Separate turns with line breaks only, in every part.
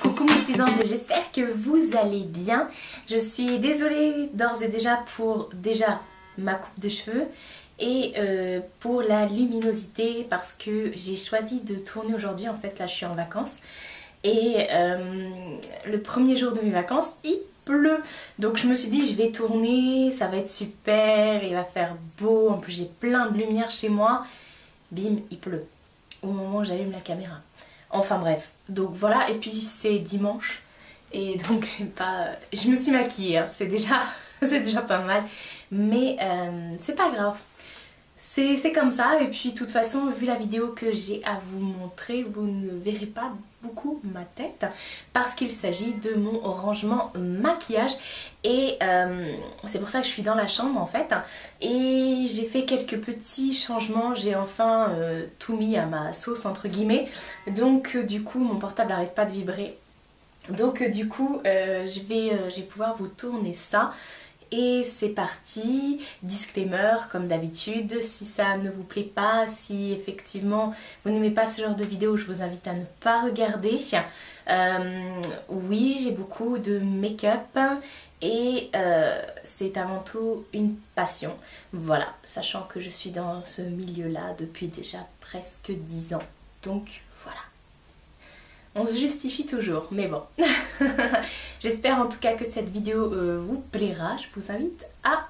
Coucou mes petits anges, j'espère que vous allez bien. Je suis désolée d'ores et déjà pour ma coupe de cheveux et pour la luminosité parce que j'ai choisi de tourner aujourd'hui. En fait là je suis en vacances et le premier jour de mes vacances il pleut, donc je me suis dit je vais tourner, ça va être super, il va faire beau, en plus j'ai plein de lumière chez moi. Bim, il pleut au moment où j'allume la caméra. Enfin bref, donc voilà, et puis c'est dimanche et donc je me suis maquillée, hein. C'est déjà pas mal, mais c'est pas grave. C'est comme ça, et puis de toute façon vu la vidéo que j'ai à vous montrer, vous ne verrez pas beaucoup ma tête parce qu'il s'agit de mon rangement maquillage et c'est pour ça que je suis dans la chambre en fait, et j'ai fait quelques petits changements, j'ai enfin tout mis à ma sauce entre guillemets, donc du coup mon portable n'arrête pas de vibrer, donc du coup je vais pouvoir vous tourner ça. Et c'est parti, disclaimer comme d'habitude, si ça ne vous plaît pas, si effectivement vous n'aimez pas ce genre de vidéo, je vous invite à ne pas regarder. Oui, j'ai beaucoup de make-up et c'est avant tout une passion. Voilà, sachant que je suis dans ce milieu-là depuis déjà presque 10 ans. Donc voilà. On se justifie toujours, mais bon. J'espère en tout cas que cette vidéo vous plaira. Je vous invite à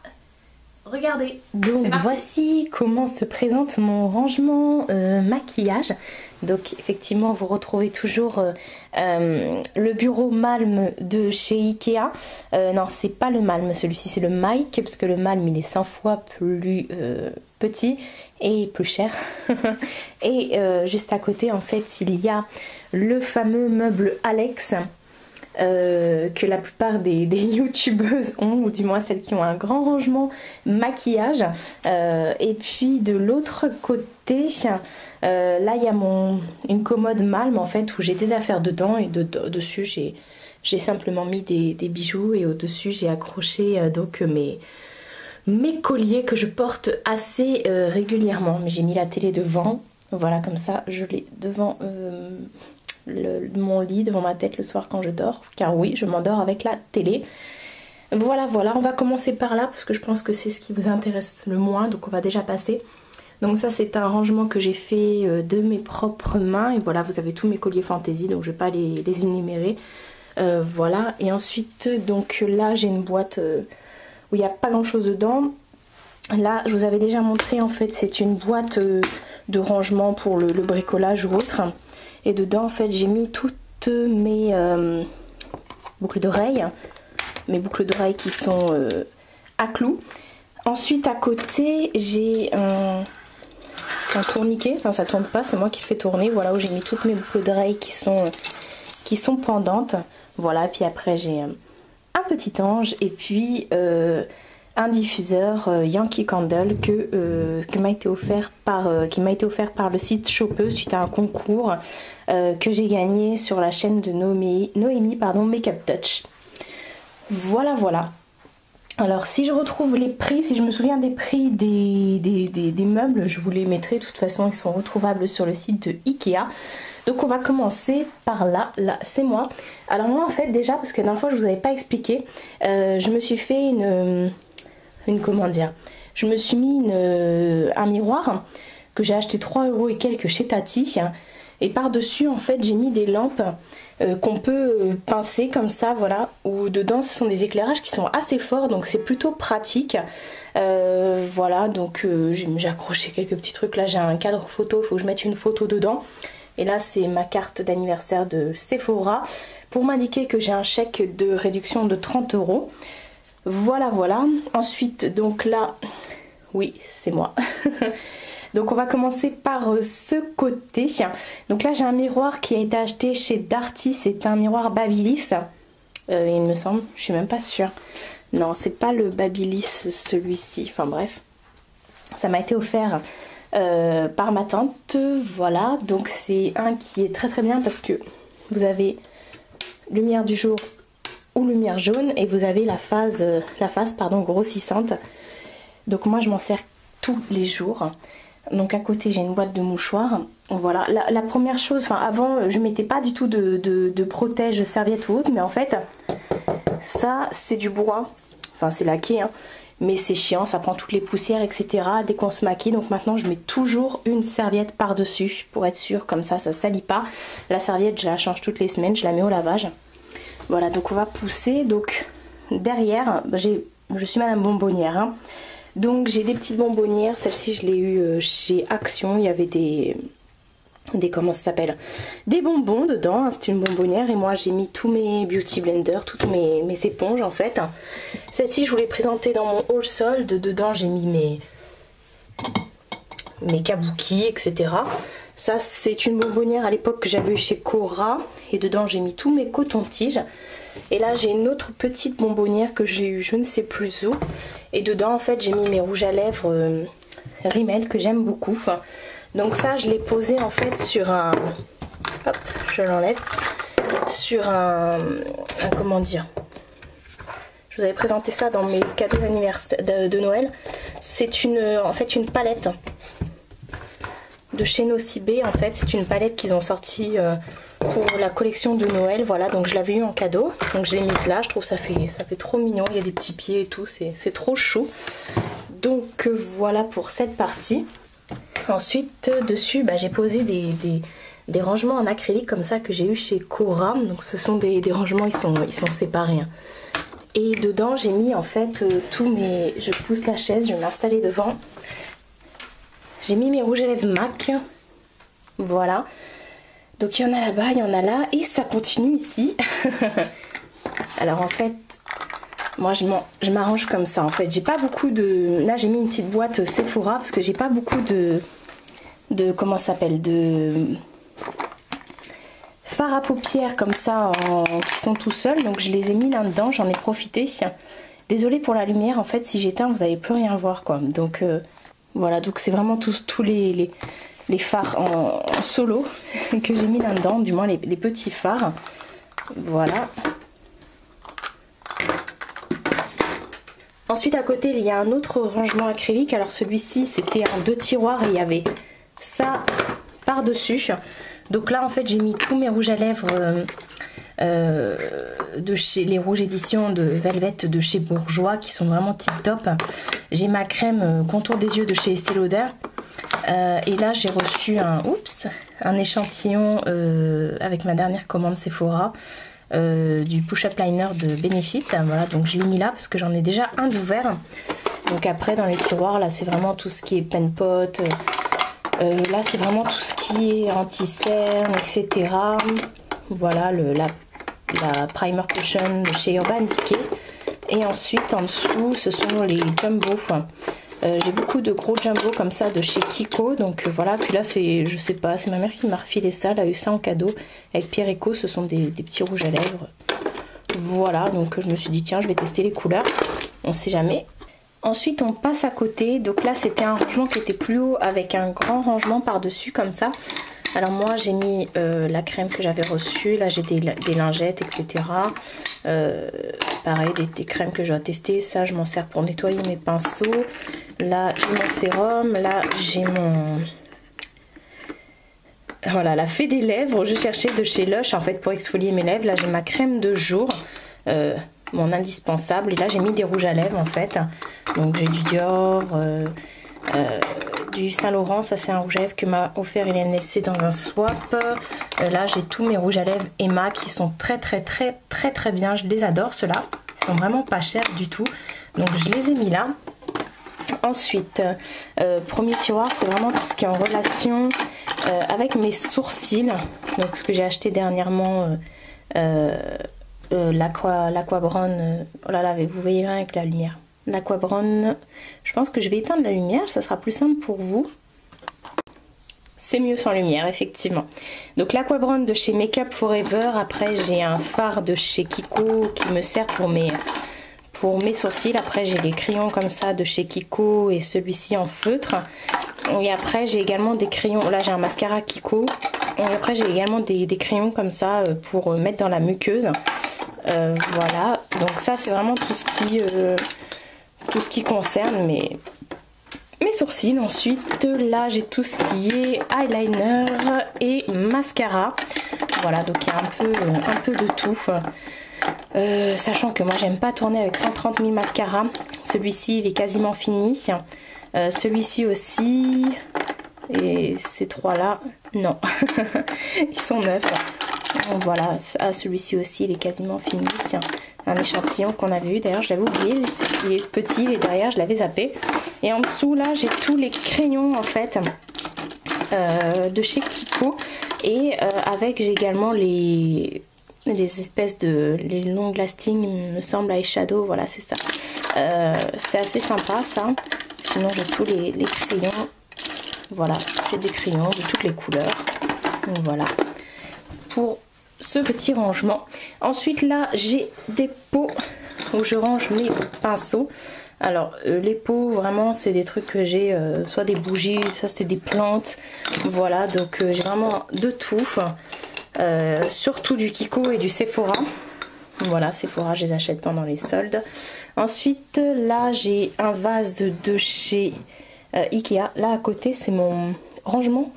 regarder. Donc voici comment se présente mon rangement maquillage. Donc effectivement vous retrouvez toujours le bureau Malm de chez Ikea. Non, c'est pas le Malm, celui-ci c'est le Mike, parce que le Malm il est 100 fois plus petit et plus cher. Et juste à côté en fait il y a le fameux meuble Alex que la plupart des youtubeuses ont, ou du moins celles qui ont un grand rangement maquillage. Et puis de l'autre côté là il y a une commode Malm en fait où j'ai des affaires dedans, et dessus j'ai simplement mis des bijoux, et au dessus j'ai accroché donc mes colliers que je porte assez régulièrement. Mais j'ai mis la télé devant, voilà, comme ça je l'ai devant mon lit, devant ma tête le soir quand je dors, car oui, je m'endors avec la télé. Voilà, on va commencer par là parce que je pense que c'est ce qui vous intéresse le moins, donc on va déjà passer. Donc ça c'est un rangement que j'ai fait de mes propres mains, et voilà, vous avez tous mes colliers fantaisie, donc je vais pas les énumérer. Voilà, et ensuite donc là j'ai une boîte où il n'y a pas grand chose dedans. Là je vous avais déjà montré, en fait c'est une boîte de rangement pour le bricolage ou autre. Et dedans en fait j'ai mis toutes mes boucles d'oreilles. Mes boucles d'oreilles qui sont à clous. Ensuite à côté j'ai un tourniquet. Enfin ça tourne pas, c'est moi qui le fais tourner. Voilà, où j'ai mis toutes mes boucles d'oreilles qui sont pendantes. Voilà, puis après j'ai un petit ange. Et puis un diffuseur Yankee Candle qui m'a été offert par le site Chopeuse suite à un concours que j'ai gagné sur la chaîne de Noémie Makeup Touch. Voilà. Alors si je retrouve les prix, si je me souviens des prix des meubles, je vous les mettrai. De toute façon ils sont retrouvables sur le site de Ikea. Donc on va commencer par là c'est moi. Alors moi en fait déjà, parce que la dernière fois je vous avais pas expliqué, je me suis fait comment dire, je me suis mis un miroir que j'ai acheté 3 € et quelques chez Tati, et par dessus en fait j'ai mis des lampes qu'on peut pincer comme ça, voilà, où dedans ce sont des éclairages qui sont assez forts, donc c'est plutôt pratique. Voilà, donc j'ai accroché quelques petits trucs. Là j'ai un cadre photo, il faut que je mette une photo dedans, et là c'est ma carte d'anniversaire de Sephora pour m'indiquer que j'ai un chèque de réduction de 30 €. Voilà. Ensuite donc là, oui c'est moi. Donc on va commencer par ce côté. Donc là j'ai un miroir qui a été acheté chez Darty, c'est un miroir Babyliss, il me semble, je suis même pas sûre. Non, c'est pas le Babyliss celui-ci, enfin bref. Ça m'a été offert par ma tante, voilà. Donc c'est un qui est très bien parce que vous avez lumière du jour ou lumière jaune, et vous avez la face grossissante. Donc moi je m'en sers tous les jours. Donc à côté j'ai une boîte de mouchoirs. Voilà, la première chose, enfin avant je mettais pas du tout de protège serviette ou autre, mais en fait ça c'est du bois, enfin c'est laqué hein, mais c'est chiant, ça prend toutes les poussières etc. dès qu'on se maquille. Donc maintenant je mets toujours une serviette par dessus pour être sûre, comme ça salit pas. La serviette je la change toutes les semaines, je la mets au lavage. Voilà, donc on va pousser. Donc derrière je suis madame bonbonnière hein. Donc j'ai des petites bonbonnières, celle-ci je l'ai eu chez Action, il y avait des comment ça s'appelle, des bonbons dedans, hein. C'est une bonbonnière et moi j'ai mis tous mes beauty blenders, toutes mes éponges en fait. Celle-ci je vous l'ai présentée dans mon haul solde, dedans j'ai mis mes kabuki etc. Ça c'est une bonbonnière à l'époque que j'avais eu chez Cora et dedans j'ai mis tous mes cotons-tiges. Et là j'ai une autre petite bonbonnière que j'ai eu je ne sais plus où. Et dedans en fait j'ai mis mes rouges à lèvres Rimmel que j'aime beaucoup. Donc ça je l'ai posé en fait sur un... Hop, je l'enlève. Sur un... Comment dire, je vous avais présenté ça dans mes cadeaux d'anniversaire de Noël. C'est en fait une palette de chez Nocibé. En fait c'est une palette qu'ils ont sortie... pour la collection de Noël, voilà, donc je l'avais eu en cadeau, donc je l'ai mise là, je trouve ça fait trop mignon, il y a des petits pieds et tout, c'est trop chou. Donc voilà pour cette partie. Ensuite dessus j'ai posé des rangements en acrylique comme ça que j'ai eu chez Cora, donc ce sont des rangements, ils sont séparés hein. Et dedans j'ai mis en fait tous mes, je pousse la chaise, je vais m'installer devant, j'ai mis mes rouges à lèvres MAC, voilà. Donc il y en a là-bas, il y en a là et ça continue ici. Alors en fait, moi je m'arrange comme ça en fait. J'ai pas beaucoup de... Là j'ai mis une petite boîte Sephora parce que j'ai pas beaucoup de comment ça s'appelle, de fard à paupières comme ça qui sont tout seuls. Donc je les ai mis là-dedans, j'en ai profité. Désolée pour la lumière, en fait si j'éteins vous n'allez plus rien voir quoi. Donc voilà, donc c'est vraiment tous les fards en solo que j'ai mis là-dedans, du moins les petits fards. Voilà. Ensuite à côté il y a un autre rangement acrylique. Alors celui-ci c'était en 2 tiroirs et il y avait ça par dessus. Donc là en fait j'ai mis tous mes rouges à lèvres de chez les rouges éditions de Velvet de chez Bourjois qui sont vraiment tip top. J'ai ma crème contour des yeux de chez Estée Lauder. Et là j'ai reçu un échantillon avec ma dernière commande Sephora du push-up liner de Benefit. Voilà, donc je l'ai mis là parce que j'en ai déjà un d'ouvert. Donc après dans les tiroirs là c'est vraiment tout ce qui est pen pot, là c'est vraiment tout ce qui est anti-cerne etc. Voilà la primer cushion de chez Urban Decay. Et ensuite en dessous ce sont les jumbo. J'ai beaucoup de gros jumbo comme ça de chez Kiko, donc voilà. Puis là c'est, je sais pas, c'est ma mère qui m'a refilé ça, elle a eu ça en cadeau avec Pierre Eco, ce sont des petits rouges à lèvres. Voilà, donc je me suis dit tiens je vais tester les couleurs, on sait jamais. Ensuite on passe à côté, donc là c'était un rangement qui était plus haut avec un grand rangement par dessus comme ça. Alors moi j'ai mis la crème que j'avais reçue, là j'ai des lingettes etc. Pareil des crèmes que je dois tester, ça je m'en sers pour nettoyer mes pinceaux. Là j'ai mon sérum, là j'ai mon... Voilà, la fée des lèvres, je cherchais de chez Lush en fait pour exfolier mes lèvres. Là j'ai ma crème de jour, mon indispensable. Et là j'ai mis des rouges à lèvres en fait. Donc j'ai du Dior, du Saint Laurent, ça c'est un rouge à lèvres que m'a offert Hélène Nessé dans un swap. Là j'ai tous mes rouges à lèvres Emma qui sont très bien, je les adore ceux-là. Ils sont vraiment pas chers du tout. Donc je les ai mis là. Ensuite, premier tiroir, c'est vraiment tout ce qui est en relation avec mes sourcils. Donc ce que j'ai acheté dernièrement, l'Aqua Brown. Oh là là, vous voyez bien avec la lumière. L'Aqua Brown, je pense que je vais éteindre la lumière, ça sera plus simple pour vous. C'est mieux sans lumière, effectivement. Donc l'Aqua Brown de chez Make Up Forever. Après j'ai un fard de chez Kiko qui me sert pour mes sourcils. Après j'ai des crayons comme ça de chez Kiko et celui-ci en feutre. Et après j'ai également des crayons, là j'ai un mascara Kiko. Et après j'ai également des crayons comme ça pour mettre dans la muqueuse. Voilà, donc ça c'est vraiment tout ce qui concerne mes sourcils. Ensuite là j'ai tout ce qui est eyeliner et mascara. Voilà, donc il y a un peu de tout. Sachant que moi j'aime pas tourner avec 130 000 mascaras. Celui-ci il est quasiment fini. Celui-ci aussi. Et ces trois là, non. Ils sont neufs. Donc voilà, celui-ci aussi il est quasiment fini. Un échantillon qu'on avait eu, d'ailleurs je l'avais oublié, il est petit et derrière je l'avais zappé. Et en dessous là j'ai tous les crayons en fait de chez Kiko. Et avec j'ai également les espèces de les long lasting, il me semble, eyeshadow, voilà c'est ça. C'est assez sympa ça. Sinon j'ai tous les crayons. Voilà, j'ai des crayons de toutes les couleurs. Donc voilà pour ce petit rangement. Ensuite là j'ai des pots où je range mes pinceaux. Alors les pots vraiment c'est des trucs que j'ai, soit des bougies, soit c'était des plantes. Voilà, donc j'ai vraiment de tout. Surtout du Kiko et du Sephora. Voilà, Sephora je les achète pendant les soldes. Ensuite là j'ai un vase de chez Ikea. Là à côté c'est mon rangement,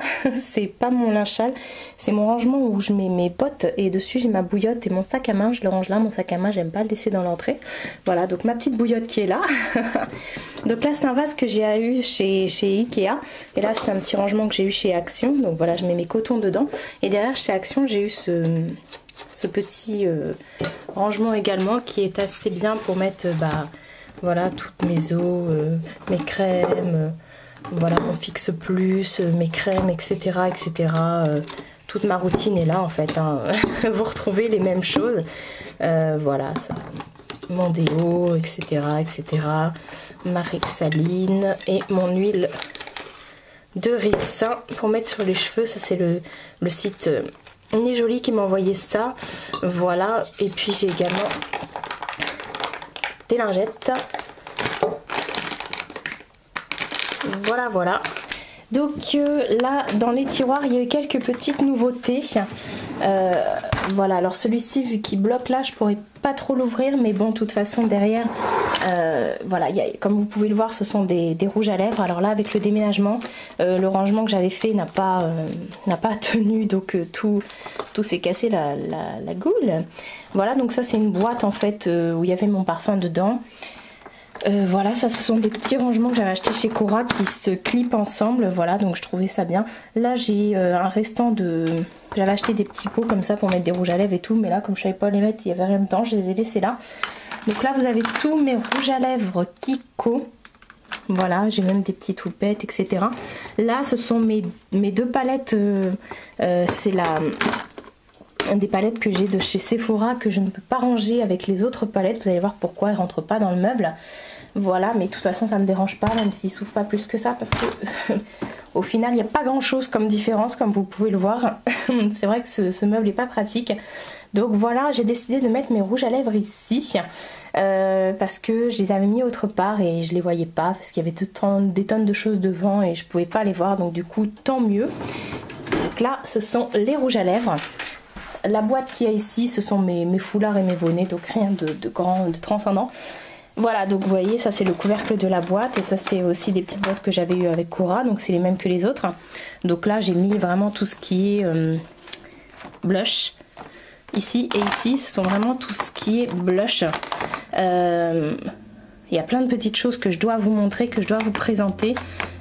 c'est pas mon linge sale, c'est mon rangement où je mets mes potes et dessus j'ai ma bouillotte et mon sac à main, je le range là. Mon sac à main j'aime pas le laisser dans l'entrée. Voilà, donc ma petite bouillotte qui est là. Donc là c'est un vase que j'ai eu chez Ikea et là c'est un petit rangement que j'ai eu chez Action. Donc voilà, je mets mes cotons dedans et derrière chez Action j'ai eu ce petit rangement également qui est assez bien pour mettre voilà toutes mes eaux, mes crèmes, voilà mon fixe plus, mes crèmes, etc. etc. Toute ma routine est là en fait, hein. Vous retrouvez les mêmes choses. Voilà, ça, mon déo, etc. etc. ma Rexaline et mon huile de ricin pour mettre sur les cheveux. Ça c'est le site Nez Jolie qui m'a envoyé ça. Voilà, et puis j'ai également des lingettes. Voilà, voilà. Donc là, dans les tiroirs, il y a eu quelques petites nouveautés. Voilà, alors celui-ci, vu qu'il bloque là, je pourrais pas trop l'ouvrir. Mais bon, de toute façon, derrière, voilà, comme vous pouvez le voir, ce sont des rouges à lèvres. Alors là, avec le déménagement, le rangement que j'avais fait n'a pas tenu. Donc tout s'est cassé la goule. Voilà, donc ça, c'est une boîte en fait où il y avait mon parfum dedans. Voilà, ça ce sont des petits rangements que j'avais acheté chez Cora qui se clipent ensemble. Voilà, donc je trouvais ça bien. Là j'ai un restant de... J'avais acheté des petits pots comme ça pour mettre des rouges à lèvres et tout. Mais là comme je savais pas les mettre, il y avait rien dedans, je les ai laissés là. Donc là vous avez tous mes rouges à lèvres Kiko. Voilà, j'ai même des petites houpettes, etc. Là ce sont mes deux palettes. C'est des palettes que j'ai de chez Sephora que je ne peux pas ranger avec les autres palettes. Vous allez voir pourquoi elles ne rentrent pas dans le meuble. Voilà, mais de toute façon ça ne me dérange pas, même s'ils ne s'ouvrent pas plus que ça, parce que au final il n'y a pas grand chose comme différence, comme vous pouvez le voir. C'est vrai que ce meuble n'est pas pratique. Donc voilà, j'ai décidé de mettre mes rouges à lèvres ici, parce que je les avais mis autre part et je les voyais pas, parce qu'il y avait des tonnes de choses devant et je pouvais pas les voir, donc du coup tant mieux. Donc là ce sont les rouges à lèvres. La boîte qu'il y a ici, ce sont mes foulards et mes bonnets, donc rien de transcendant. Voilà, donc vous voyez, ça c'est le couvercle de la boîte et ça c'est aussi des petites boîtes que j'avais eu avec Cora, donc c'est les mêmes que les autres. Donc là j'ai mis vraiment tout ce qui est blush. Ici et ici, ce sont vraiment tout ce qui est blush. Il y a plein de petites choses que je dois vous montrer, que je dois vous présenter.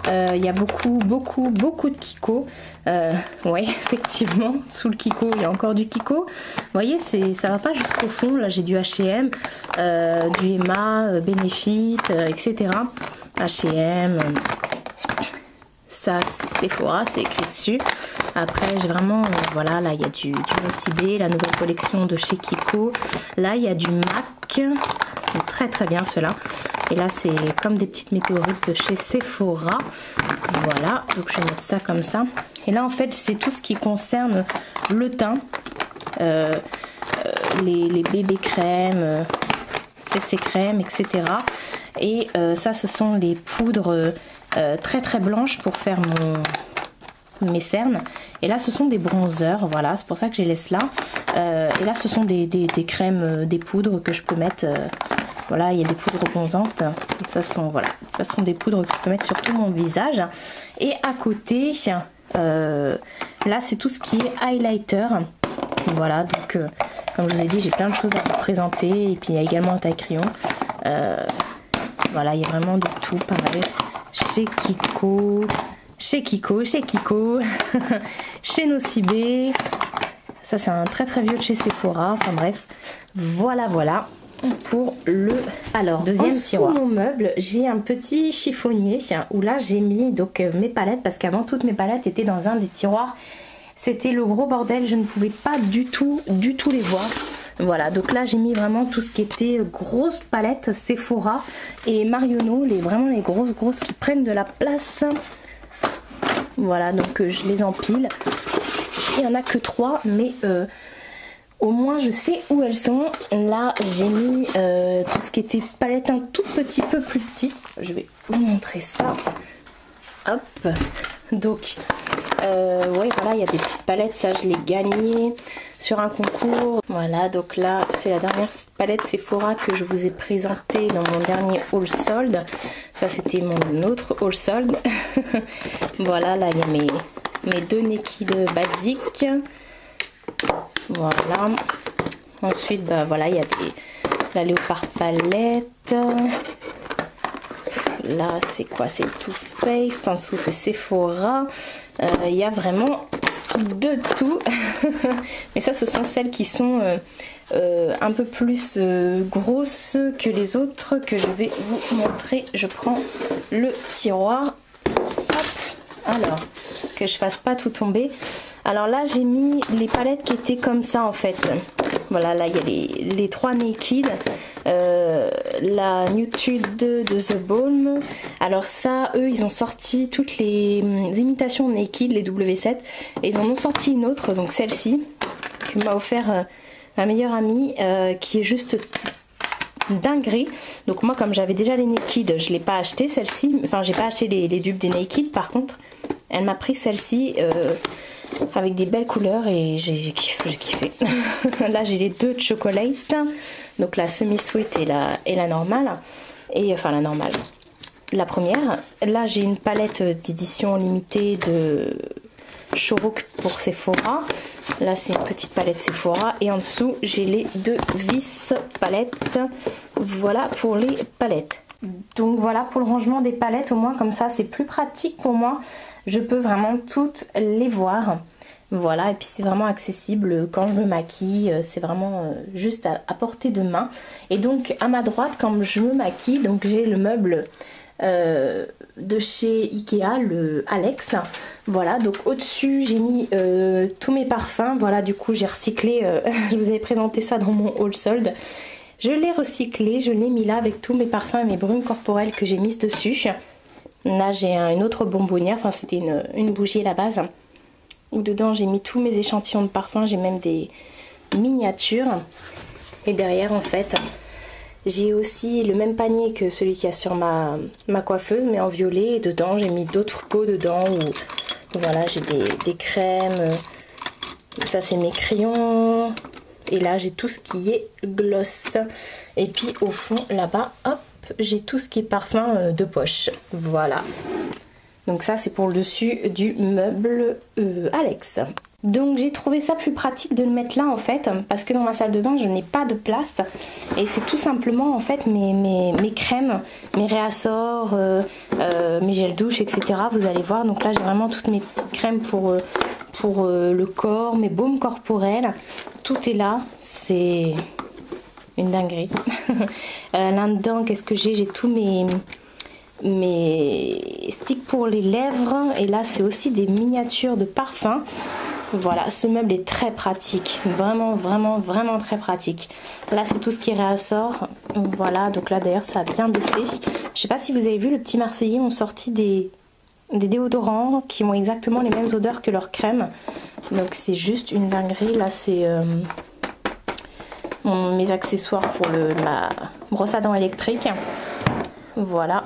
Il y a beaucoup de Kiko. Ouais, effectivement, sous le Kiko, il y a encore du Kiko. Vous voyez, ça va pas jusqu'au fond. Là, j'ai du H&M, du Emma, Benefit, etc. H&M, ça, c'est Sephora, c'est écrit dessus. Après, j'ai vraiment, voilà, là, il y a du Nocibé, la nouvelle collection de chez Kiko. Là, il y a du MAC. C'est très très bien ceux-là. Et là c'est comme des petites météorites de chez Sephora. Voilà, donc je vais mettre ça comme ça. Et là en fait c'est tout ce qui concerne le teint, les bébés crèmes, CC crème, etc. Et ça ce sont les poudres très très blanches pour faire mes cernes. Et là ce sont des bronzers, voilà, c'est pour ça que je les laisse là. Et là ce sont des crèmes, des poudres que je peux mettre Voilà, il y a des poudres bronzantes. Et ça sont, voilà, ça sont des poudres que je peux mettre sur tout mon visage. Et à côté, là c'est tout ce qui est highlighter. Voilà, donc comme je vous ai dit, j'ai plein de choses à vous présenter. Et puis il y a également un taille-crayon. Voilà, il y a vraiment de tout, pareil. Chez Kiko, chez Nocibé. Ça c'est un très très vieux de chez Sephora. Enfin bref, voilà pour le... Alors, deuxième tiroir. Sous mon meuble, j'ai un petit chiffonnier où là j'ai mis donc mes palettes, parce qu'avant toutes mes palettes étaient dans un des tiroirs. C'était le gros bordel, je ne pouvais pas du tout les voir. Voilà, donc là j'ai mis vraiment tout ce qui était grosses palettes Sephora et Marionneau, vraiment les grosses qui prennent de la place. Voilà, donc je les empile. Il n'y en a que 3, mais au moins je sais où elles sont. Là j'ai mis tout ce qui était palette un tout petit peu plus petit. Je vais vous montrer ça. Hop. Donc ouais, voilà, il y a des petites palettes, ça je l'ai gagné sur un concours. Voilà, donc là c'est la dernière palette Sephora que je vous ai présentée dans mon dernier haul solde. Ça c'était mon autre haul solde. Voilà, là il y a mes 2 Naked basiques. Voilà. Ensuite, bah voilà, il y a la Léopard palette. Là, c'est quoi? C'est Too Faced. En dessous, c'est Sephora. Il y a vraiment de tout. Mais ça, ce sont celles qui sont un peu plus grosses que les autres que je vais vous montrer. Je prends le tiroir. Hop. Alors, que je fasse pas tout tomber. Alors là, j'ai mis les palettes qui étaient comme ça en fait. Voilà, là il y a les 3 Naked, la Nude de The Balm. Alors ça, eux, ils ont sorti toutes les imitations Naked, les W7. Et ils en ont sorti une autre, donc celle-ci, que m'a offert ma meilleure amie, qui est juste dinguerie. Donc moi, comme j'avais déjà les Naked, je ne l'ai pas acheté celle-ci. Enfin, j'ai pas acheté les dupes des Naked. Par contre, elle m'a pris celle-ci avec des belles couleurs et j'ai kiffé. Là j'ai les 2 de chocolate, donc la semi-sweet et la normale, et enfin la normale, la première. Là j'ai une palette d'édition limitée de Chorook pour Sephora. Là c'est une petite palette Sephora et en dessous j'ai les 2 vis palettes. Voilà pour les palettes. Donc voilà pour le rangement des palettes, au moins comme ça c'est plus pratique pour moi, je peux vraiment toutes les voir. Voilà, et puis c'est vraiment accessible quand je me maquille, c'est vraiment juste à portée de main. Et donc à ma droite quand je me maquille, donc j'ai le meuble de chez Ikea, le Alex. Voilà, donc au dessus j'ai mis tous mes parfums. Voilà, du coup j'ai recyclé, je vous avais présenté ça dans mon haul solde. Je l'ai recyclé, je l'ai mis là avec tous mes parfums et mes brumes corporelles que j'ai mises dessus. Là j'ai une autre bonbonnière, enfin c'était une bougie à la base. Où dedans j'ai mis tous mes échantillons de parfums, j'ai même des miniatures. Et derrière en fait j'ai aussi le même panier que celui qu'il y a sur ma coiffeuse, mais en violet. Et dedans j'ai mis d'autres pots dedans où voilà, j'ai des crèmes. Ça c'est mes crayons. Et là j'ai tout ce qui est gloss. Et puis au fond là-bas, hop, j'ai tout ce qui est parfum de poche. Voilà. Donc ça c'est pour le dessus du meuble Alex. Donc j'ai trouvé ça plus pratique de le mettre là en fait, parce que dans ma salle de bain je n'ai pas de place. Et c'est tout simplement en fait mes crèmes, mes réassorts, mes gels douche, etc. Vous allez voir, donc là j'ai vraiment toutes mes petites crèmes pour le corps, mes baumes corporels. Tout est là, c'est une dinguerie. Là-dedans, qu'est-ce que j'ai? J'ai tous mes sticks pour les lèvres. Et là, c'est aussi des miniatures de parfums. Voilà, ce meuble est très pratique. Vraiment, vraiment, vraiment très pratique. Là, c'est tout ce qui réassort. Voilà, donc là, d'ailleurs, ça a bien baissé. Je sais pas si vous avez vu, le Petit Marseillais ont sorti des déodorants qui ont exactement les mêmes odeurs que leur crème. Donc c'est juste une dinguerie. Là c'est mes accessoires pour ma brosse à dents électrique. Voilà.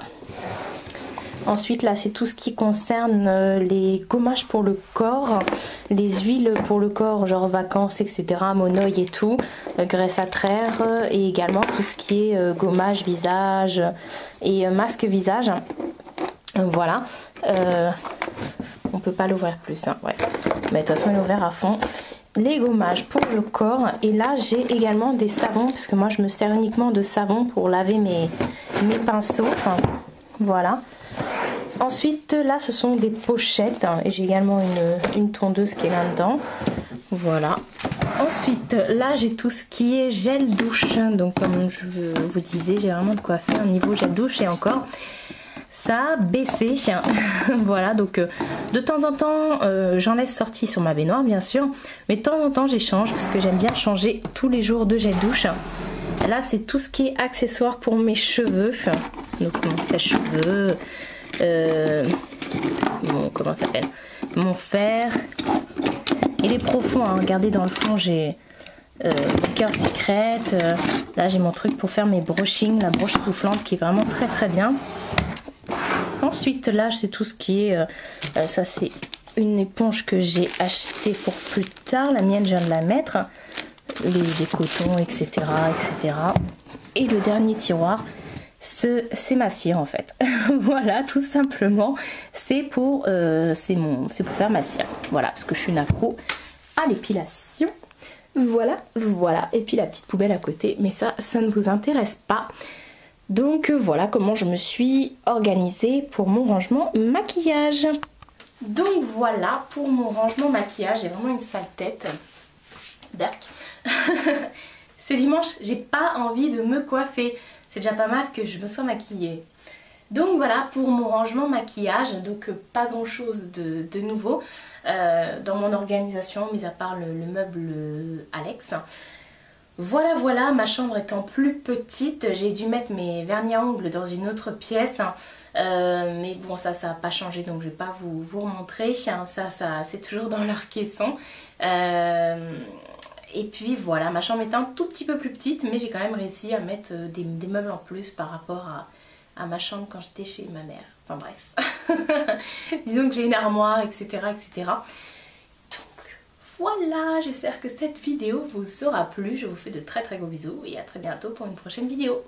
Ensuite là c'est tout ce qui concerne les gommages pour le corps, les huiles pour le corps genre vacances etc, monoï et tout, graisse à traire et également tout ce qui est gommage visage et masque visage. Voilà, on peut pas l'ouvrir plus hein, ouais. Mais de toute façon il est ouvert à fond. Les gommages pour le corps et là j'ai également des savons parce que moi je me sers uniquement de savon pour laver mes pinceaux, enfin, voilà. Ensuite là ce sont des pochettes hein, et j'ai également une tondeuse qui est là dedans, voilà. Ensuite là j'ai tout ce qui est gel douche, donc comme je vous disais j'ai vraiment de quoi faire au niveau gel douche et encore ça a baissé. Voilà, donc de temps en temps j'en laisse sortir sur ma baignoire bien sûr, mais de temps en temps j'échange parce que j'aime bien changer tous les jours de gel douche. Là c'est tout ce qui est accessoires pour mes cheveux, donc mon sèche-cheveux, comment ça s'appelle, mon fer et les profonds hein. Regardez dans le fond j'ai Cœur Secret, là j'ai mon truc pour faire mes brushings, la broche soufflante qui est vraiment très très bien. Ensuite là c'est tout ce qui est, ça c'est une éponge que j'ai achetée pour plus tard, la mienne je viens de la mettre, les cotons etc etc. Et le dernier tiroir c'est ma cire en fait. Voilà tout simplement, c'est pour faire ma cire, voilà, parce que je suis une accro à l'épilation. Voilà, voilà, et puis la petite poubelle à côté, mais ça ne vous intéresse pas. Donc voilà comment je me suis organisée pour mon rangement maquillage. Donc voilà pour mon rangement maquillage, j'ai vraiment une sale tête. Berk. C'est dimanche, j'ai pas envie de me coiffer. C'est déjà pas mal que je me sois maquillée. Donc voilà pour mon rangement maquillage, donc pas grand chose de nouveau dans mon organisation, mis à part le meuble Alex. Voilà, voilà, ma chambre étant plus petite, j'ai dû mettre mes vernis à ongles dans une autre pièce. Mais bon, ça n'a pas changé, donc je vais pas vous remontrer. Ça c'est toujours dans leur caisson. Et puis voilà, ma chambre est un tout petit peu plus petite, mais j'ai quand même réussi à mettre des meubles en plus par rapport à ma chambre quand j'étais chez ma mère. Enfin bref. Disons que j'ai une armoire, etc. etc. Voilà, j'espère que cette vidéo vous aura plu. Je vous fais de très très gros bisous et à très bientôt pour une prochaine vidéo.